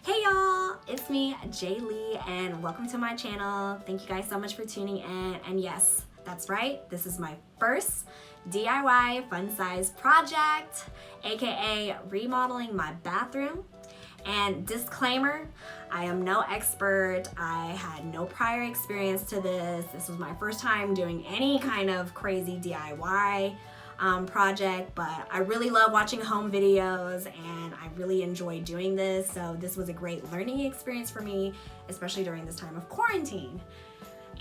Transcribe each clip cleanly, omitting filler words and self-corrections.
Hey y'all, it's me, Jay Lee, and welcome to my channel. Thank you guys so much for tuning in. And yes, that's right, this is my first DIY fun size project, aka remodeling my bathroom. And disclaimer, I am no expert. I had no prior experience to this. This was my first time doing any kind of crazy DIY project, but I really love watching home videos and I really enjoy doing this. So this was a great learning experience for me, especially during this time of quarantine.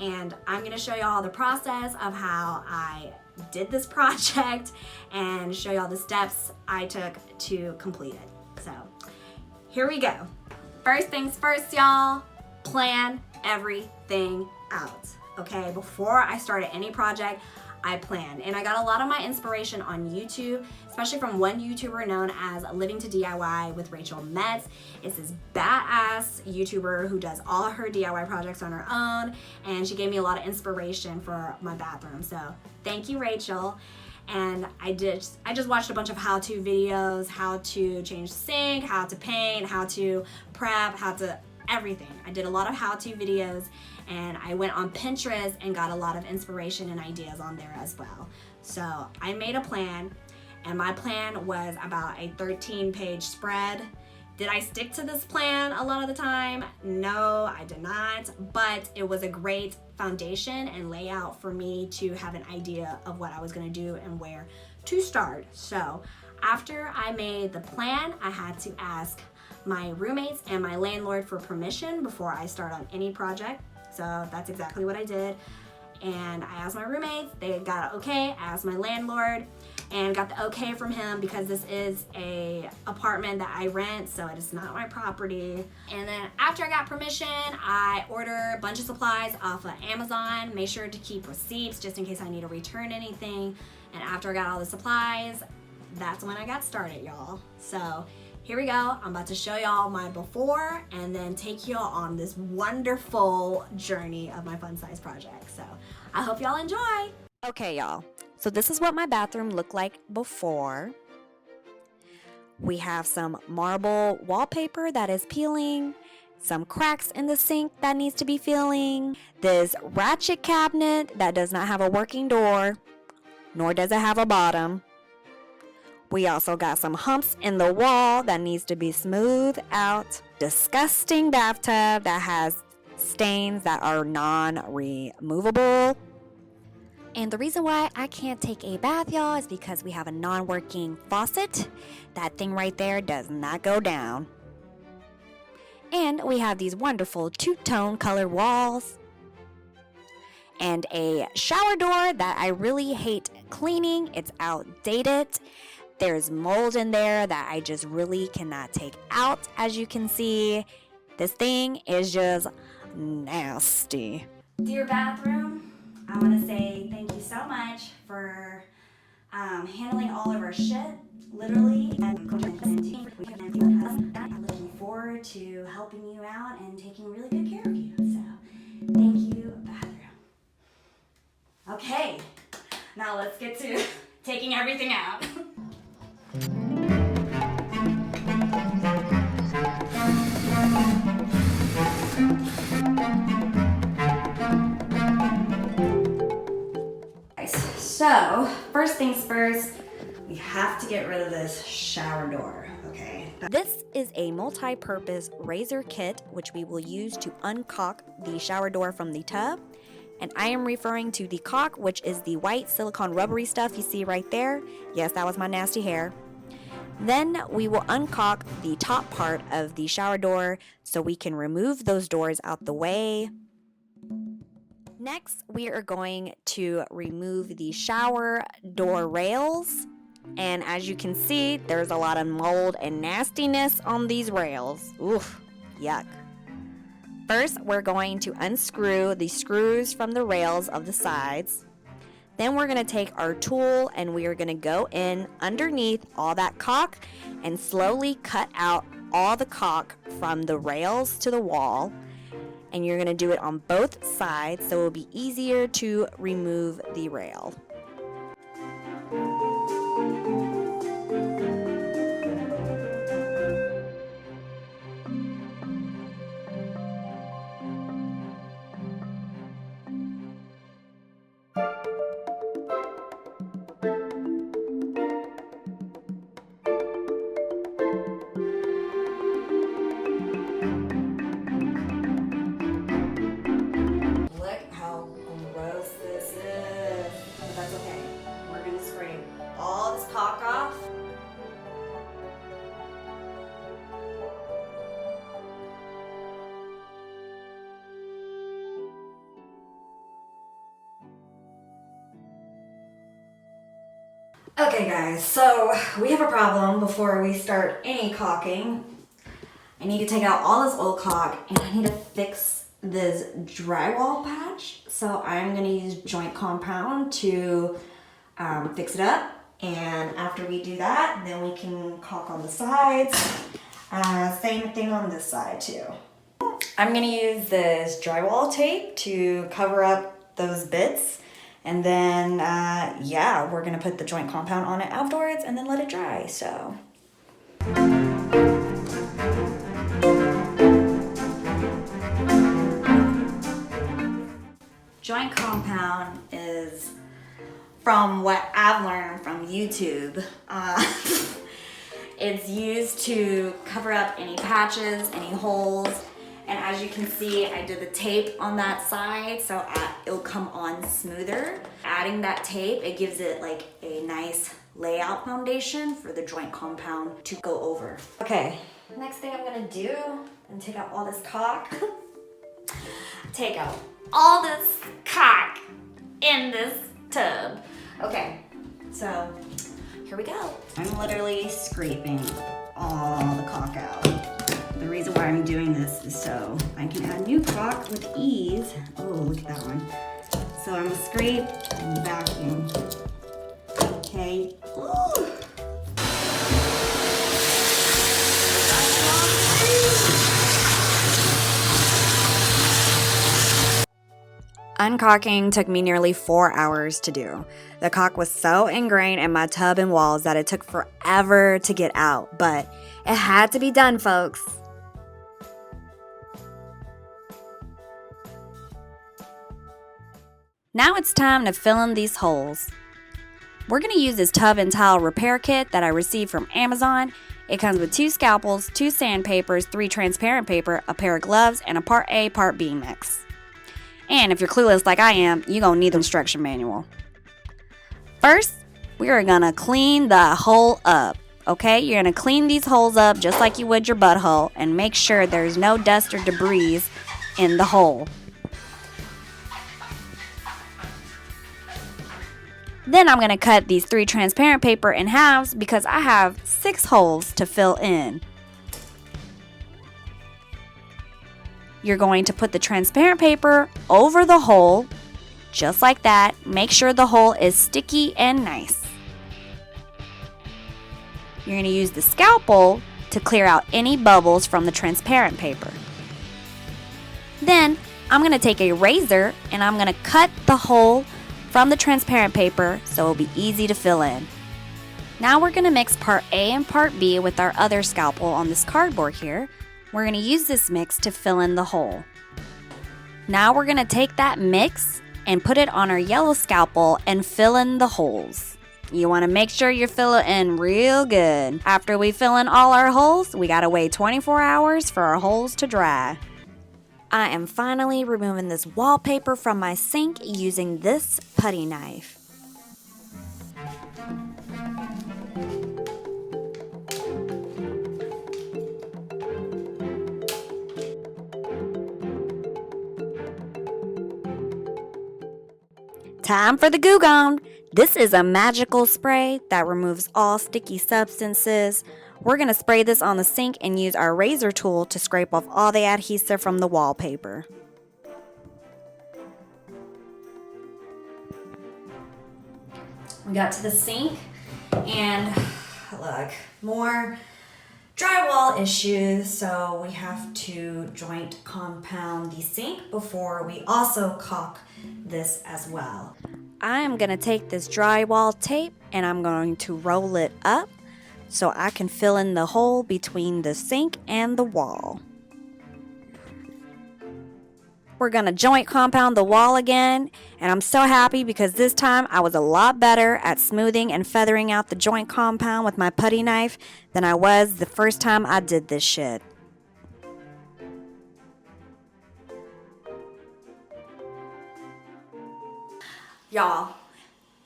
And I'm gonna show y'all the process of how I did this project and show y'all the steps I took to complete it. So here we go. First things first, y'all, plan everything out, okay? Before I started any project, I planned, and I got a lot of my inspiration on YouTube, especially from one YouTuber known as Living to DIY with Rachel Metz. It's this badass YouTuber who does all her DIY projects on her own, and she gave me a lot of inspiration for my bathroom. So thank you, Rachel. And I just watched a bunch of how-to videos, how to change the sink, how to paint, how to prep, how to everything. I did a lot of how-to videos, and I went on Pinterest and got a lot of inspiration and ideas on there as well. So I made a plan, and my plan was about a 13-page spread. Did I stick to this plan a lot of the time? No, I did not, but it was a great foundation and layout for me to have an idea of what I was gonna do and where to start. So after I made the plan, I had to ask my roommates and my landlord for permission before I start on any project. So that's exactly what I did. And I asked my roommates, they got okay. I asked my landlord and got the okay from him because this is a apartment that I rent, so it is not my property. And then after I got permission, I ordered a bunch of supplies off of Amazon, made sure to keep receipts just in case I need to return anything. And after I got all the supplies, that's when I got started, y'all. So here we go. I'm about to show y'all my before and then take y'all on this wonderful journey of my fun size project. So I hope y'all enjoy. Okay, y'all. So this is what my bathroom looked like before. We have some marble wallpaper that is peeling, some cracks in the sink that needs to be filling, this ratchet cabinet that does not have a working door, nor does it have a bottom. We also got some humps in the wall that needs to be smoothed out. Disgusting bathtub that has stains that are non-removable. And the reason why I can't take a bath, y'all, is because we have a non-working faucet. That thing right there does not go down. And we have these wonderful two-tone colored walls. And a shower door that I really hate cleaning. It's outdated. There's mold in there that I just really cannot take out, as you can see. This thing is just nasty. Dear bathroom, I want to say thank you so much for handling all of our shit, literally. I'm looking forward to helping you out and taking really good care of you. So thank you, bathroom. Okay, now let's get to taking everything out. So, first things first, we have to get rid of this shower door, okay? This is a multi-purpose razor kit which we will use to uncaulk the shower door from the tub. And I am referring to the caulk, which is the white silicone rubbery stuff you see right there. Yes, that was my nasty hair. Then we will uncaulk the top part of the shower door so we can remove those doors out the way. Next, we are going to remove the shower door rails. And as you can see, there's a lot of mold and nastiness on these rails. Oof, yuck. First, we're going to unscrew the screws from the rails of the sides. Then we're going to take our tool and we are going to go in underneath all that caulk and slowly cut out all the caulk from the rails to the wall. And you're going to do it on both sides so it will be easier to remove the rail. Okay guys, so we have a problem before we start any caulking. I need to take out all this old caulk and I need to fix this drywall patch. So I'm gonna use joint compound to fix it up. And after we do that, then we can caulk on the sides. Same thing on this side too. I'm gonna use this drywall tape to cover up those bits. And then, yeah, we're gonna put the joint compound on it afterwards and then let it dry, so. Joint compound is, from what I've learned from YouTube, it's used to cover up any patches, any holes. And as you can see, I did the tape on that side so it'll come on smoother. Adding that tape, it gives it like a nice layout foundation for the joint compound to go over. Okay, next thing I'm gonna do, and take out all this caulk. Take out all this caulk in this tub. Okay, so here we go. I'm literally scraping all the caulk out. The reason why I'm doing this is so I can add new caulk with ease. Oh, look at that one. So I'm gonna scrape and vacuum. Okay. Ooh. Uncaulking took me nearly 4 hours to do. The caulk was so ingrained in my tub and walls that it took forever to get out, but it had to be done, folks. Now it's time to fill in these holes. We're going to use this tub and tile repair kit that I received from Amazon. It comes with 2 scalpels, 2 sandpapers, 3 transparent paper, a pair of gloves, and a part A, part B mix. And if you're clueless like I am, you're going to need the instruction manual. First, we are going to clean the hole up. Okay, you're going to clean these holes up just like you would your butthole and make sure there's no dust or debris in the hole. Then I'm going to cut these 3 transparent paper in halves because I have 6 holes to fill in. You're going to put the transparent paper over the hole, just like that. Make sure the hole is sticky and nice. You're going to use the scalpel to clear out any bubbles from the transparent paper. Then I'm going to take a razor and I'm going to cut the hole from the transparent paper so it'll be easy to fill in. Now we're going to mix part A and part B with our other scalpel on this cardboard here. We're going to use this mix to fill in the hole. Now we're going to take that mix and put it on our yellow scalpel and fill in the holes. You want to make sure you fill it in real good. After we fill in all our holes, we got to wait 24 hours for our holes to dry. I am finally removing this wallpaper from my sink using this putty knife. Time for the Goo Gone. This is a magical spray that removes all sticky substances. We're going to spray this on the sink and use our razor tool to scrape off all the adhesive from the wallpaper. We got to the sink and look, more drywall issues, so we have to joint compound the sink before we also caulk this as well. I am going to take this drywall tape and I'm going to roll it up so I can fill in the hole between the sink and the wall. We're going to joint compound the wall again, and I'm so happy because this time I was a lot better at smoothing and feathering out the joint compound with my putty knife than I was the first time I did this shit. Y'all,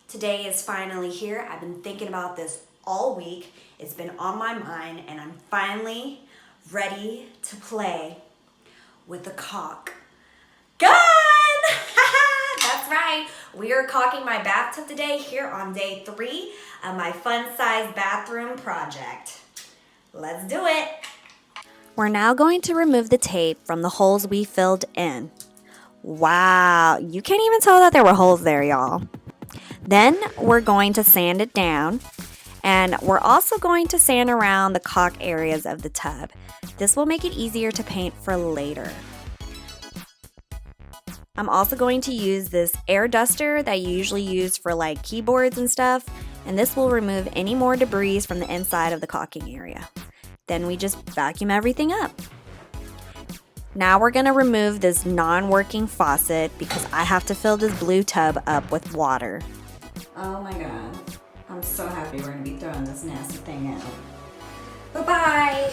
today is finally here. I've been thinking about this all week. It's been on my mind, and I'm finally ready to play with the caulk gun. That's That's right. We are caulking my bathtub today here on day 3 of my fun-sized bathroom project. Let's do it. We're now going to remove the tape from the holes we filled in. Wow, you can't even tell that there were holes there, y'all. Then we're going to sand it down, and we're also going to sand around the caulk areas of the tub. This will make it easier to paint for later. I'm also going to use this air duster that you usually use for like keyboards and stuff, and this will remove any more debris from the inside of the caulking area. Then we just vacuum everything up. Now we're gonna remove this non-working faucet because I have to fill this blue tub up with water. Oh my God, I'm so happy we're gonna be throwing this nasty thing out. Bye-bye.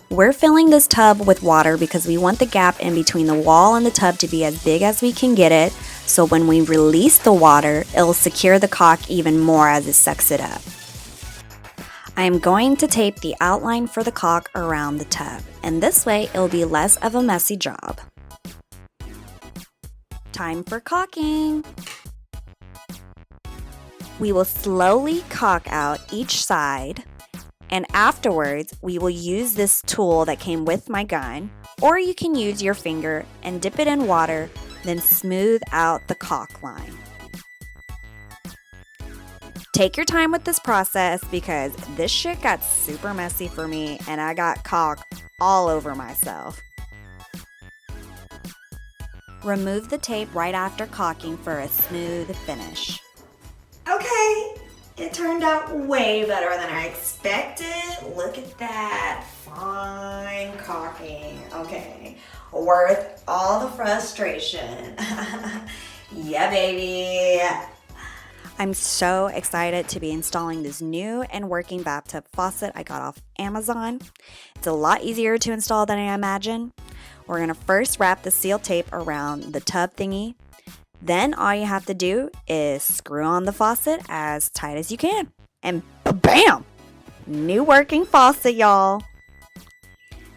We're filling this tub with water because we want the gap in between the wall and the tub to be as big as we can get it, so when we release the water, it'll secure the caulk even more as it sucks it up. I am going to tape the outline for the caulk around the tub, and this way it'll be less of a messy job. Time for caulking. We will slowly caulk out each side, and afterwards we will use this tool that came with my gun, or you can use your finger and dip it in water, then smooth out the caulk line. Take your time with this process because this shit got super messy for me and I got caulk all over myself. Remove the tape right after caulking for a smooth finish. Okay, it turned out way better than I expected. Look at that fine caulking. Okay, worth all the frustration. Yeah, baby. I'm so excited to be installing this new and working bathtub faucet I got off Amazon. It's a lot easier to install than I imagined. We're going to first wrap the seal tape around the tub thingy. Then all you have to do is screw on the faucet as tight as you can. And bam! New working faucet, y'all.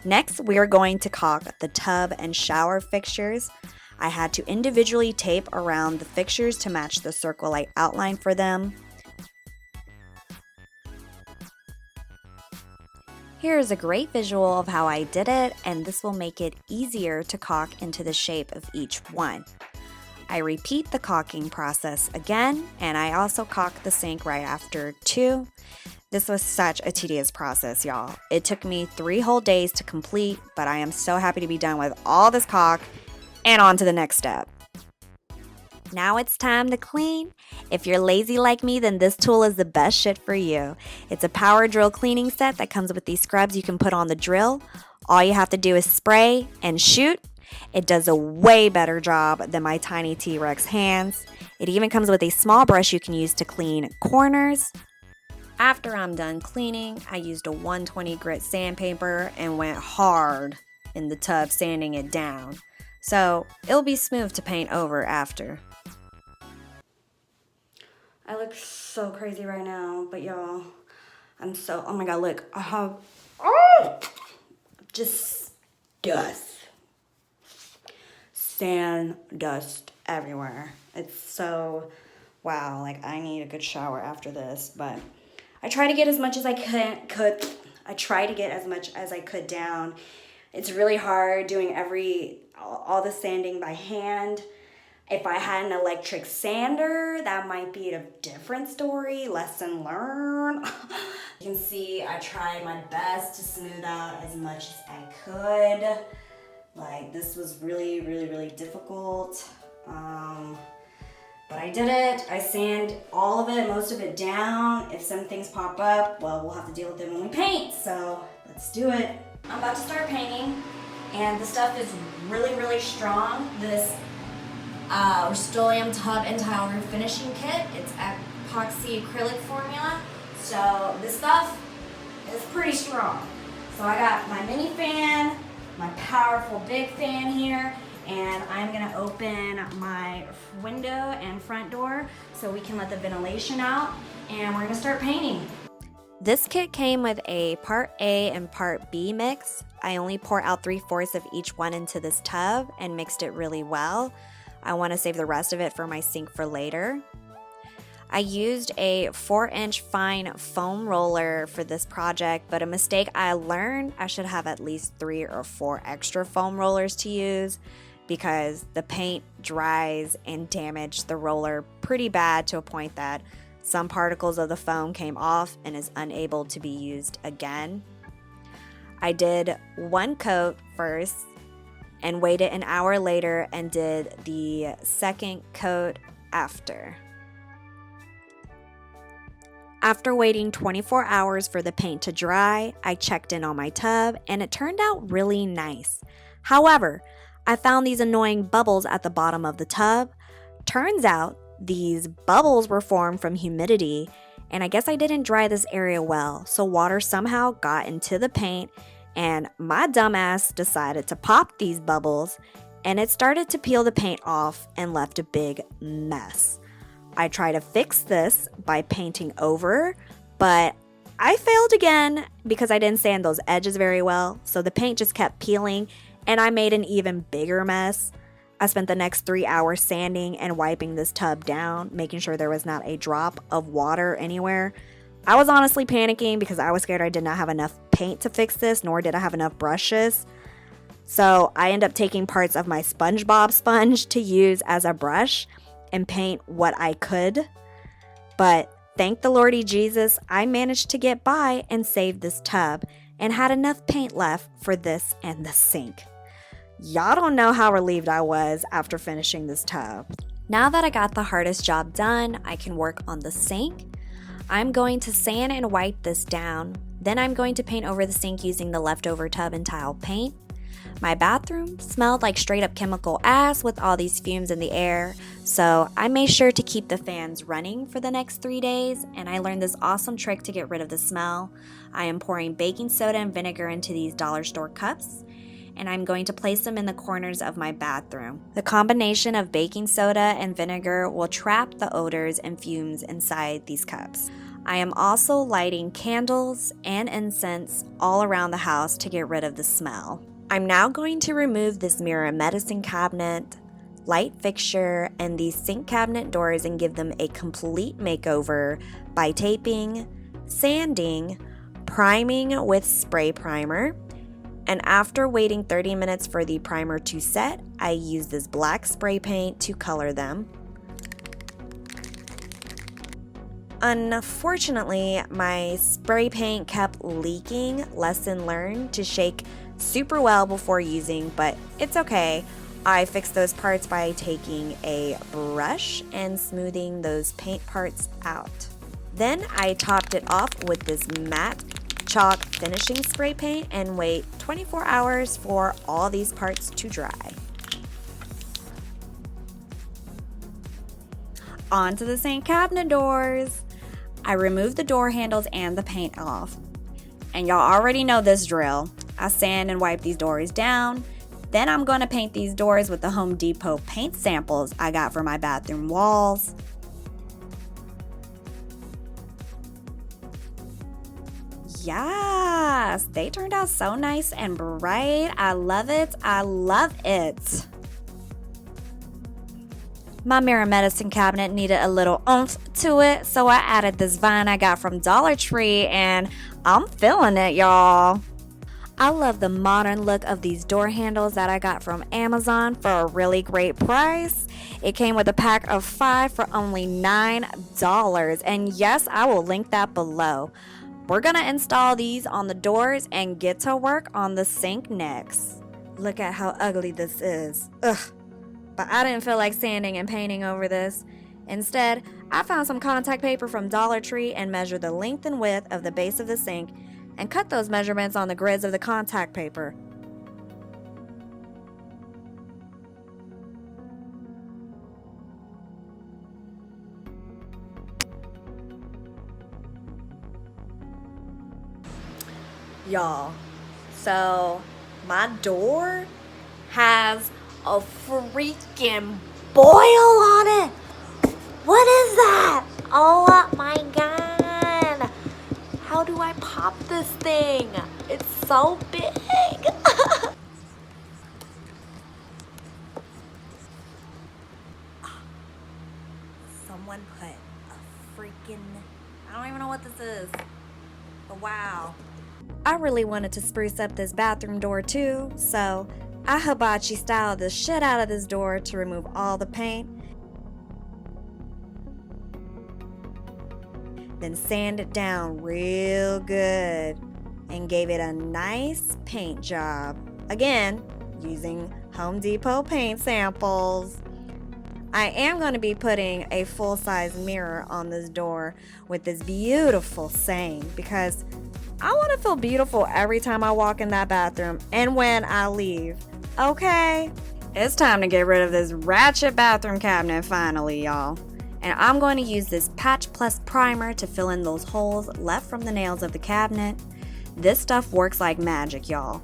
Next, we are going to caulk the tub and shower fixtures. I had to individually tape around the fixtures to match the circle-like outline for them. Here is a great visual of how I did it, and this will make it easier to caulk into the shape of each one. I repeat the caulking process again, and I also caulk the sink right after too. This was such a tedious process, y'all. It took me 3 whole days to complete, but I am so happy to be done with all this caulk and on to the next step. Now it's time to clean. If you're lazy like me, then this tool is the best shit for you. It's a power drill cleaning set that comes with these scrubs you can put on the drill. All you have to do is spray and shoot. It does a way better job than my tiny T-Rex hands. It even comes with a small brush you can use to clean corners. After I'm done cleaning, I used a 120 grit sandpaper and went hard in the tub sanding it down. So it'll be smooth to paint over after. I look so crazy right now, but y'all, oh my God, look, I have, just dust. Sand, dust everywhere. It's so, wow, like I need a good shower after this, but I try to get as much as I could. I try to get as much as I could down. It's really hard doing all the sanding by hand. If I had an electric sander, that might be a different story. Lesson learned. You can see I tried my best to smooth out as much as I could. Like, this was really, really, really difficult. But I did it. I sand all of it, most of it down. If some things pop up, well, we'll have to deal with them when we paint. So let's do it. I'm about to start painting, and the stuff is really, really strong. This Rust-Oleum Tub and Tile Roof Finishing Kit. It's epoxy acrylic formula. So this stuff is pretty strong. So I got my mini fan, my powerful big fan here, and I'm gonna open my window and front door so we can let the ventilation out, and we're gonna start painting. This kit came with a part A and part B mix. I only pour out 3/4 of each one into this tub and mixed it really well. I want to save the rest of it for my sink for later. I used a 4-inch fine foam roller for this project, but a mistake I learned, I should have at least 3 or 4 extra foam rollers to use because the paint dries and damaged the roller pretty bad to a point that some particles of the foam came off and is unable to be used again. I did 1 coat first and waited an hour later and did the 2nd coat after. After waiting 24 hours for the paint to dry, I checked in on my tub and it turned out really nice. However, I found these annoying bubbles at the bottom of the tub. Turns out these bubbles were formed from humidity, and I guess I didn't dry this area well, so water somehow got into the paint and my dumbass decided to pop these bubbles and it started to peel the paint off and left a big mess. I tried to fix this by painting over, but I failed again because I didn't sand those edges very well, so the paint just kept peeling and I made an even bigger mess. I spent the next 3 hours sanding and wiping this tub down, making sure there was not a drop of water anywhere. I was honestly panicking because I was scared I did not have enough paint to fix this, nor did I have enough brushes. So I ended up taking parts of my SpongeBob sponge to use as a brush and paint what I could. But thank the Lordy Jesus, I managed to get by and save this tub and had enough paint left for this and the sink. Y'all don't know how relieved I was after finishing this tub. Now that I got the hardest job done, I can work on the sink. I'm going to sand and wipe this down. Then I'm going to paint over the sink using the leftover tub and tile paint. My bathroom smelled like straight up chemical ass with all these fumes in the air, so I made sure to keep the fans running for the next 3 days, and I learned this awesome trick to get rid of the smell. I am pouring baking soda and vinegar into these dollar store cups, and I'm going to place them in the corners of my bathroom. The combination of baking soda and vinegar will trap the odors and fumes inside these cups. I am also lighting candles and incense all around the house to get rid of the smell. I'm now going to remove this mirror medicine cabinet, light fixture, and these sink cabinet doors and give them a complete makeover by taping, sanding, priming with spray primer, and after waiting 30 minutes for the primer to set, I use this black spray paint to color them. Unfortunately, my spray paint kept leaking. Lesson learned to shake super well before using, but it's okay. I fixed those parts by taking a brush and smoothing those paint parts out. Then I topped it off with this matte chalk finishing spray paint and wait 24 hours for all these parts to dry. On to the sink cabinet doors. I removed the door handles and the paint off. And y'all already know this drill. I sand and wipe these doors down. Then I'm going to paint these doors with the Home Depot paint samples I got for my bathroom walls. Yes, they turned out so nice and bright. I love it. I love it. My mirror medicine cabinet needed a little oomph to it, so I added this vine I got from Dollar Tree, and I'm feeling it, y'all. I love the modern look of these door handles that I got from Amazon for a really great price. It came with a pack of 5 for only $9, and yes, I will link that below. We're gonna install these on the doors and get to work on the sink next. Look at how ugly this is. Ugh. But I didn't feel like sanding and painting over this. Instead, I found some contact paper from Dollar Tree and measured the length and width of the base of the sink and cut those measurements on the grids of the contact paper. Y'all, so my door has a freaking boil on it. What is that? Oh my god. How do I pop this thing? It's so big. really wanted to spruce up this bathroom door too, so I hibachi styled the shit out of this door to remove all the paint, then sand it down real good and gave it a nice paint job. Again, using Home Depot paint samples. I am going to be putting a full-size mirror on this door with this beautiful saying because I want to feel beautiful every time I walk in that bathroom and when I leave. Okay? It's time to get rid of this ratchet bathroom cabinet finally, y'all. And I'm going to use this Patch Plus primer to fill in those holes left from the nails of the cabinet. This stuff works like magic, y'all.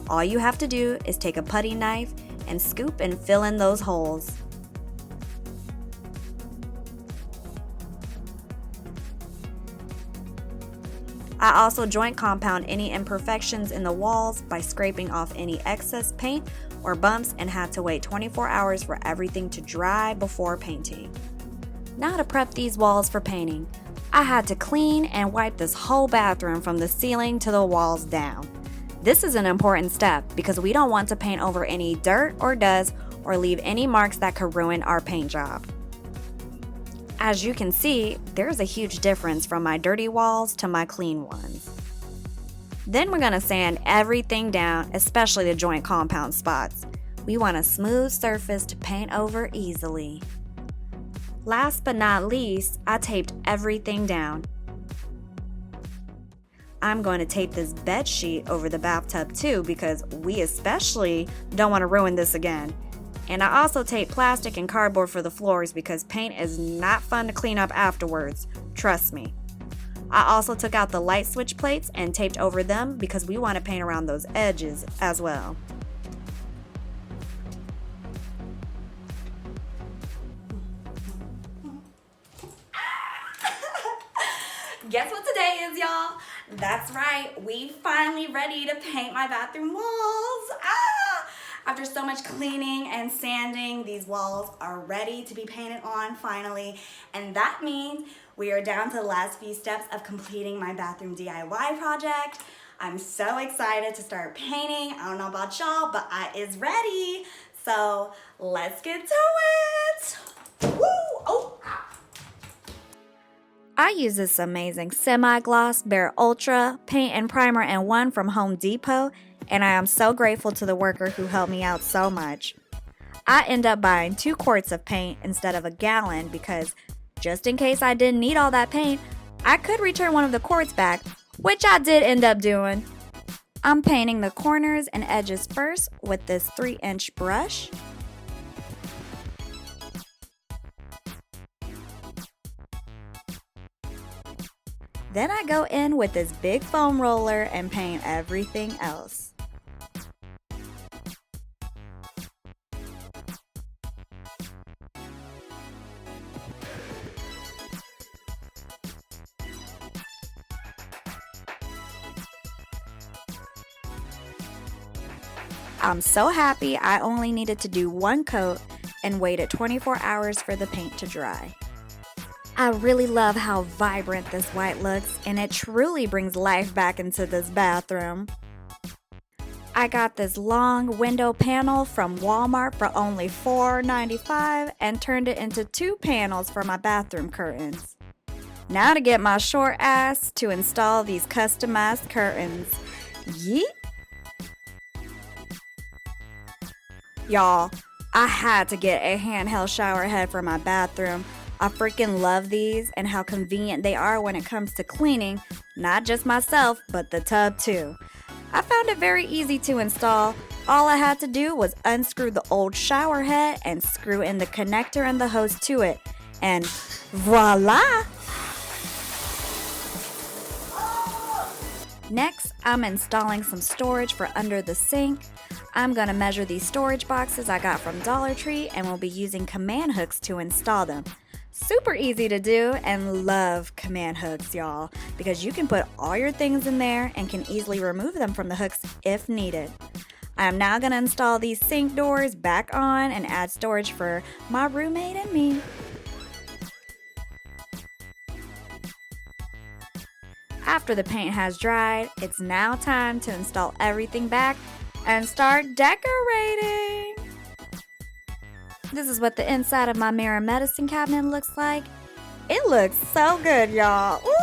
All you have to do is take a putty knife and scoop and fill in those holes. I also joint compound any imperfections in the walls by scraping off any excess paint or bumps and had to wait 24 hours for everything to dry before painting. Now to prep these walls for painting, I had to clean and wipe this whole bathroom from the ceiling to the walls down. This is an important step because we don't want to paint over any dirt or dust or leave any marks that could ruin our paint job. As you can see, there's a huge difference from my dirty walls to my clean ones. Then we're going to sand everything down, especially the joint compound spots. We want a smooth surface to paint over easily. Last but not least, I taped everything down. I'm going to tape this bed sheet over the bathtub too because we especially don't want to ruin this again. And I also taped plastic and cardboard for the floors because paint is not fun to clean up afterwards, trust me. I also took out the light switch plates and taped over them because we want to paint around those edges as well. Guess what today is, y'all? That's right, we finally ready to paint my bathroom walls. After so much cleaning and sanding, these walls are ready to be painted on finally. And that means we are down to the last few steps of completing my bathroom DIY project. I'm so excited to start painting. I don't know about y'all, but I is ready. So let's get to it. Woo! Oh! I use this amazing semi-gloss Bare Ultra paint and primer in one from Home Depot, and I am so grateful to the worker who helped me out so much. I end up buying 2 quarts of paint instead of a gallon because just in case I didn't need all that paint, I could return one of the quarts back, which I did end up doing. I'm painting the corners and edges first with this 3-inch brush. Then I go in with this big foam roller and paint everything else. I'm so happy I only needed to do 1 coat and waited 24 hours for the paint to dry. I really love how vibrant this white looks, and it truly brings life back into this bathroom. I got this long window panel from Walmart for only $4.95 and turned it into 2 panels for my bathroom curtains. Now to get my short ass to install these customized curtains. Yeet! Y'all, I had to get a handheld shower head for my bathroom. I freaking love these and how convenient they are when it comes to cleaning, not just myself, but the tub too. I found it very easy to install. All I had to do was unscrew the old shower head and screw in the connector and the hose to it. And voila! Next, I'm installing some storage for under the sink. I'm going to measure these storage boxes I got from Dollar Tree and will be using command hooks to install them. Super easy to do and love command hooks, y'all, because you can put all your things in there and can easily remove them from the hooks if needed. I am now going to install these sink doors back on and add storage for my roommate and me. After the paint has dried, it's now time to install everything back and start decorating. This is what the inside of my mirror medicine cabinet looks like. It looks so good, y'all. Ooh!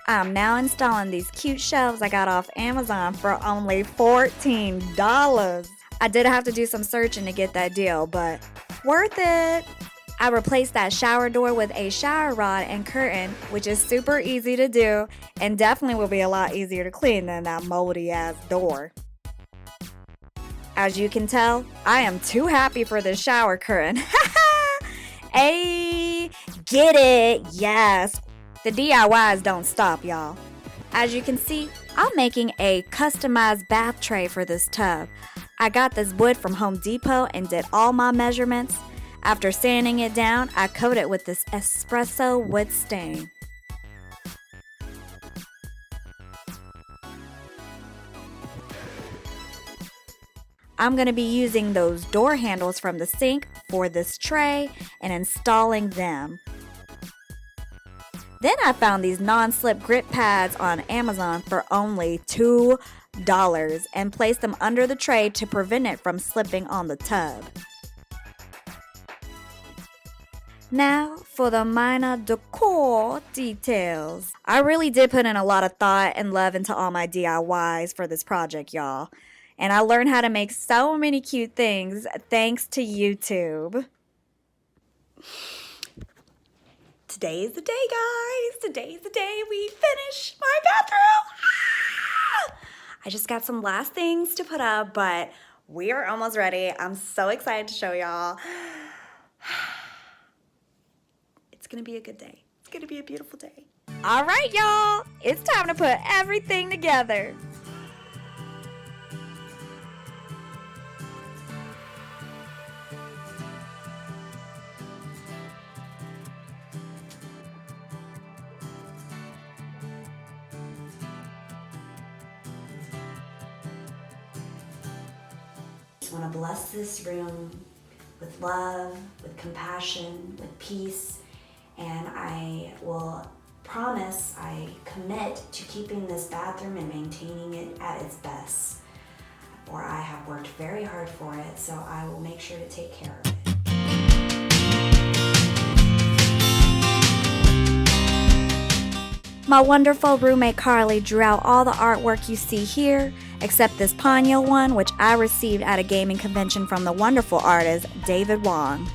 I'm now installing these cute shelves I got off Amazon for only $14. I did have to do some searching to get that deal, but worth it. I replaced that shower door with a shower rod and curtain, which is super easy to do and definitely will be a lot easier to clean than that moldy ass door. As you can tell, I am too happy for this shower curtain. Hey, get it? Yes. The DIYs don't stop, y'all. As you can see, I'm making a customized bath tray for this tub. I got this wood from Home Depot and did all my measurements. After sanding it down, I coat it with this espresso wood stain. I'm going to be using those door handles from the sink for this tray and installing them. Then I found these non-slip grip pads on Amazon for only $2 and placed them under the tray to prevent it from slipping on the tub. Now for the minor decor details. I really did put in a lot of thought and love into all my DIYs for this project, y'all. And I learned how to make so many cute things thanks to YouTube. Today's the day, guys. Today's the day we finish my bathroom. I just got some last things to put up, but we are almost ready. I'm so excited to show y'all. It's gonna be a good day. It's gonna be a beautiful day. All right, y'all. It's time to put everything together. I want to bless this room with love, with compassion, with peace, and I will promise, I commit to keeping this bathroom and maintaining it at its best. For I have worked very hard for it, so I will make sure to take care of it. My wonderful roommate Carly drew out all the artwork you see here, except this Ponyo one, which I received at a gaming convention from the wonderful artist David Wong.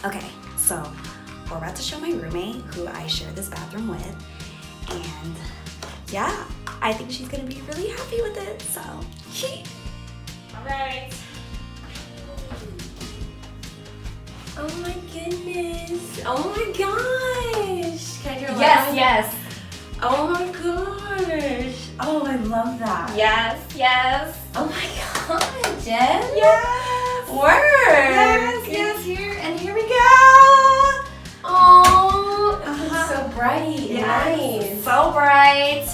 Okay, so we're about to show my roommate who I share this bathroom with, and yeah, I think she's gonna be really happy with it, so. All right. Oh my goodness. Oh my gosh. Can I do a Yes. Oh my gosh. Oh, I love that. Yes, yes. Oh my god, Jen. Yes. Work. Yes, here we go. Oh, Uh-huh. so bright and nice. So bright.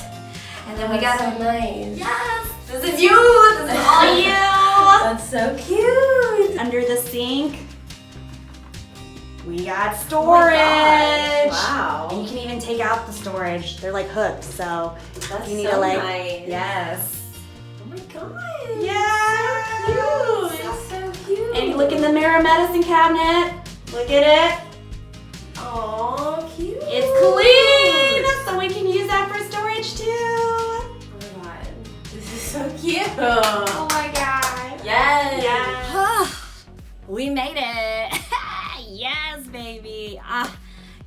And then we got so nice. Yes, this is you. This is all you. That's so cute. Under the sink, we got Oh storage. my gosh, And you wow. can even take out the storage. They're like hooked, so That's you need so to like nice. yes. Oh my god. Yeah. So cute. It's so cute. And you look in the mirror medicine cabinet. Look at it. Oh, cute. It's clean, so we can use that for storage too. Oh my god. This is so cute. Oh my god. Yes. Yes. We made it. Yes, baby.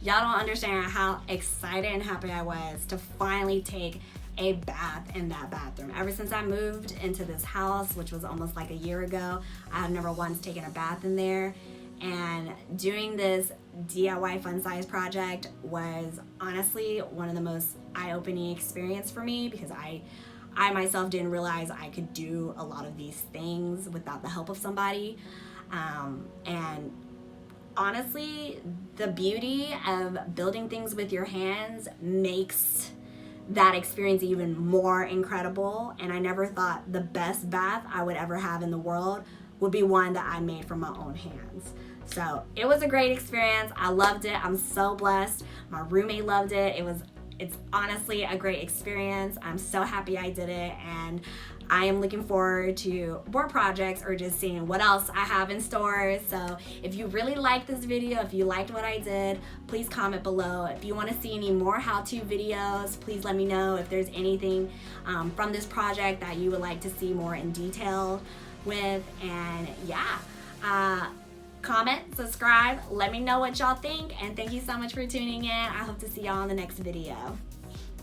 Y'all don't understand how excited and happy I was to finally take a bath in that bathroom. Ever since I moved into this house, which was almost like a year ago, I have never once taken a bath in there. And doing this DIY fun size project was honestly one of the most eye-opening experience for me, because I myself didn't realize I could do a lot of these things without the help of somebody. And honestly, the beauty of building things with your hands makes that experience even more incredible. And I never thought the best bath I would ever have in the world would be one that I made from my own hands. So it was a great experience. I loved it. I'm so blessed. My roommate loved it. It's honestly a great experience. I'm so happy I did it, and I am looking forward to more projects or just seeing what else I have in store. So if you really liked this video, if you liked what I did, please comment below. If you want to see any more how-to videos, please let me know if there's anything from this project that you would like to see more in detail with. And yeah, comment, subscribe, let me know what y'all think, and thank you so much for tuning in. I hope to see y'all in the next video.